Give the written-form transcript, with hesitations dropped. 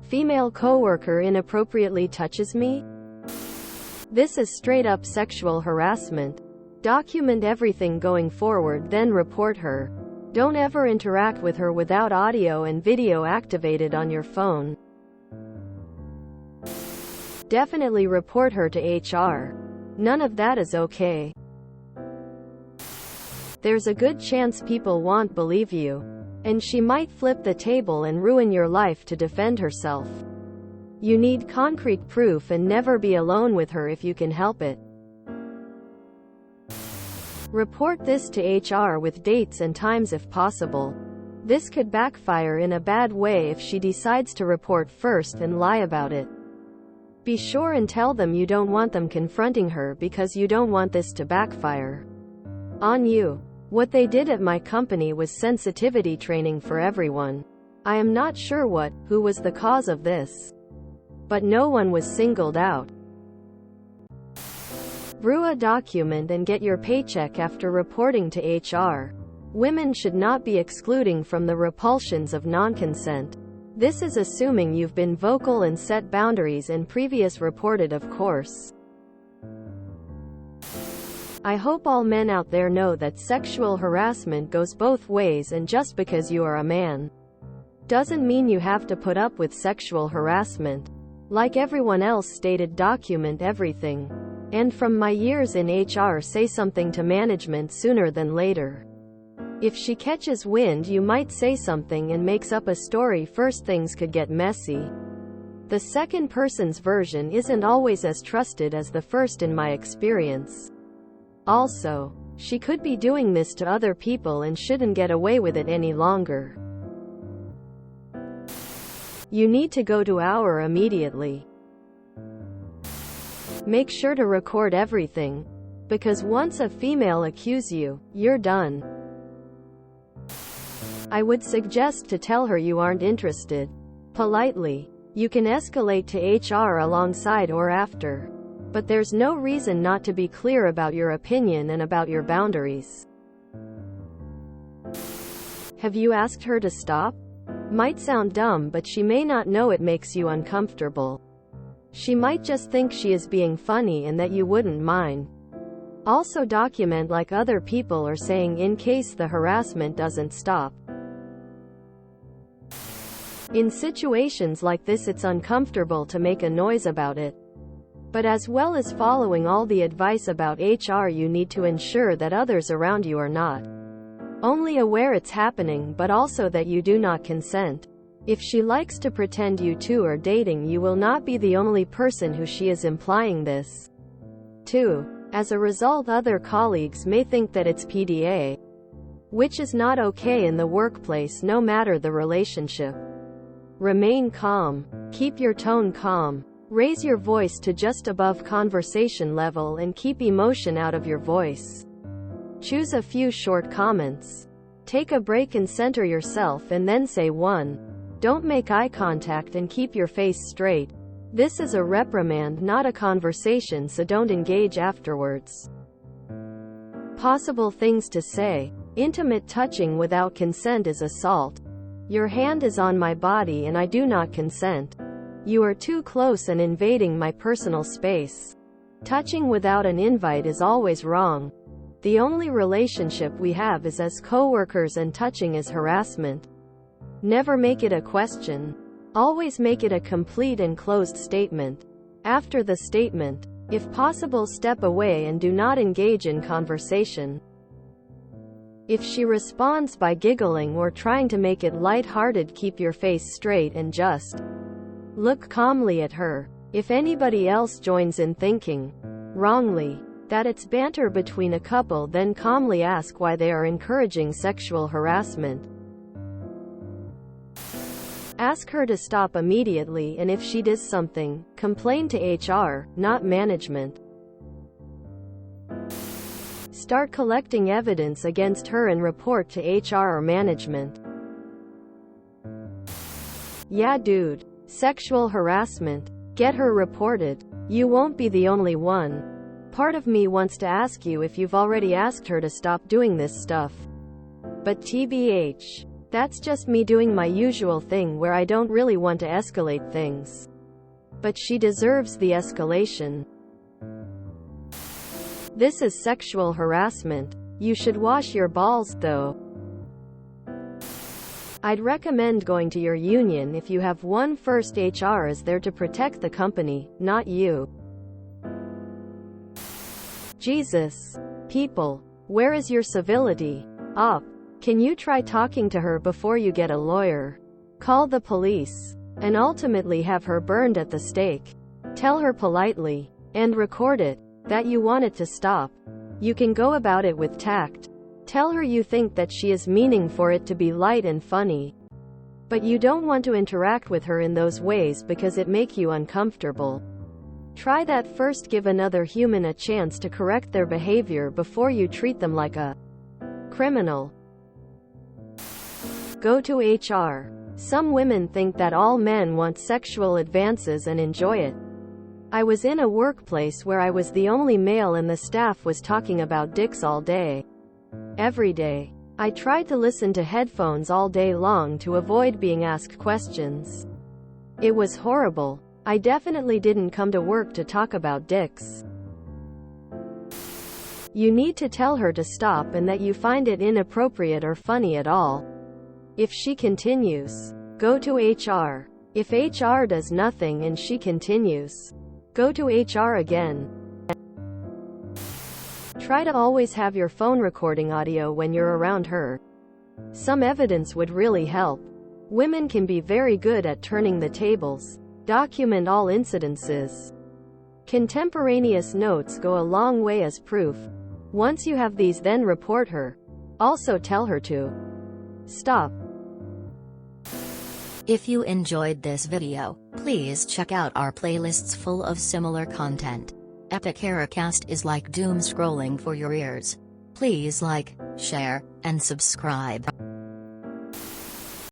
Female coworker inappropriately touches me? This is straight up sexual harassment. Document everything going forward, then report her. Don't ever interact with her without audio and video activated on your phone. Definitely report her to HR. None of that is okay. There's a good chance people won't believe you. And she might flip the table and ruin your life to defend herself. You need concrete proof and never be alone with her if you can help it. Report this to HR with dates and times if possible. This could backfire in a bad way if she decides to report first and lie about it. Be sure and tell them you don't want them confronting her because you don't want this to backfire on you. What they did at my company was sensitivity training for everyone. I am not sure who was the cause of this. But no one was singled out. Brew a document and get your paycheck after reporting to HR. Women should not be excluding from the repulsions of non-consent. This is assuming you've been vocal and set boundaries and previous reported, of course. I hope all men out there know that sexual harassment goes both ways, and just because you are a man doesn't mean you have to put up with sexual harassment. Like everyone else stated, document everything. And from my years in HR, say something to management sooner than later. If she catches wind you might say something and makes up a story first, things could get messy. The second person's version isn't always as trusted as the first in my experience. Also, she could be doing this to other people and shouldn't get away with it any longer. You need to go to HR immediately. Make sure to record everything. Because once a female accuses you, you're done. I would suggest to tell her you aren't interested. Politely. You can escalate to HR alongside or after. But there's no reason not to be clear about your opinion and about your boundaries. Have you asked her to stop? Might sound dumb, but she may not know it makes you uncomfortable. She might just think she is being funny and that you wouldn't mind. Also document like other people are saying in case the harassment doesn't stop. In situations like this it's uncomfortable to make a noise about it. But as well as following all the advice about HR, you need to ensure that others around you are not only aware it's happening but also that you do not consent. If she likes to pretend you two are dating, you will not be the only person who she is implying this to. As a result, other colleagues may think that it's PDA, which is not okay in the workplace no matter the relationship. Remain calm. Keep your tone calm. Raise your voice to just above conversation level and keep emotion out of your voice. Choose a few short comments. Take a break and center yourself and then say one. Don't make eye contact and keep your face straight. This is a reprimand, not a conversation, so don't engage afterwards. Possible things to say. Intimate touching without consent is assault. Your hand is on my body and I do not consent. You are too close and invading my personal space. Touching without an invite is always wrong. The only relationship we have is as coworkers, and touching is harassment. Never make it a question. Always make it a complete and closed statement. After the statement, if possible, step away and do not engage in conversation. If she responds by giggling or trying to make it light-hearted, keep your face straight and just look calmly at her. If anybody else joins in thinking, wrongly, that it's banter between a couple, then calmly ask why they are encouraging sexual harassment. Ask her to stop immediately, and if she does something, complain to HR, not management. Start collecting evidence against her and report to HR or management. Yeah, dude. Sexual harassment. Get her reported. You won't be the only one. Part of me wants to ask you if you've already asked her to stop doing this stuff. But TBH. That's just me doing my usual thing where I don't really want to escalate things. But she deserves the escalation. This is sexual harassment. You should wash your balls, though. I'd recommend going to your union if you have one. First, HR is there to protect the company, not you. Jesus. People. Where is your civility? Up. Can you try talking to her before you get a lawyer? Call the police. And ultimately have her burned at the stake. Tell her politely. And record it. That you want it to stop. You can go about it with tact. Tell her you think that she is meaning for it to be light and funny. But you don't want to interact with her in those ways because it make you uncomfortable. Try that first. Give another human a chance to correct their behavior before you treat them like a criminal. Go to HR. Some women think that all men want sexual advances and enjoy it. I was in a workplace where I was the only male and the staff was talking about dicks all day. Every day. I tried to listen to headphones all day long to avoid being asked questions. It was horrible. I definitely didn't come to work to talk about dicks. You need to tell her to stop and that you find it inappropriate or funny at all. If she continues, go to HR. If HR does nothing and she continues, go to HR again. Try to always have your phone recording audio when you're around her. Some evidence would really help. Women can be very good at turning the tables. Document all incidences. Contemporaneous notes go a long way as proof. Once you have these, then report her. Also tell her to stop. If you enjoyed this video, please check out our playlists full of similar content. TooAfraidToAsk is like doom scrolling for your ears. Please like, share, and subscribe.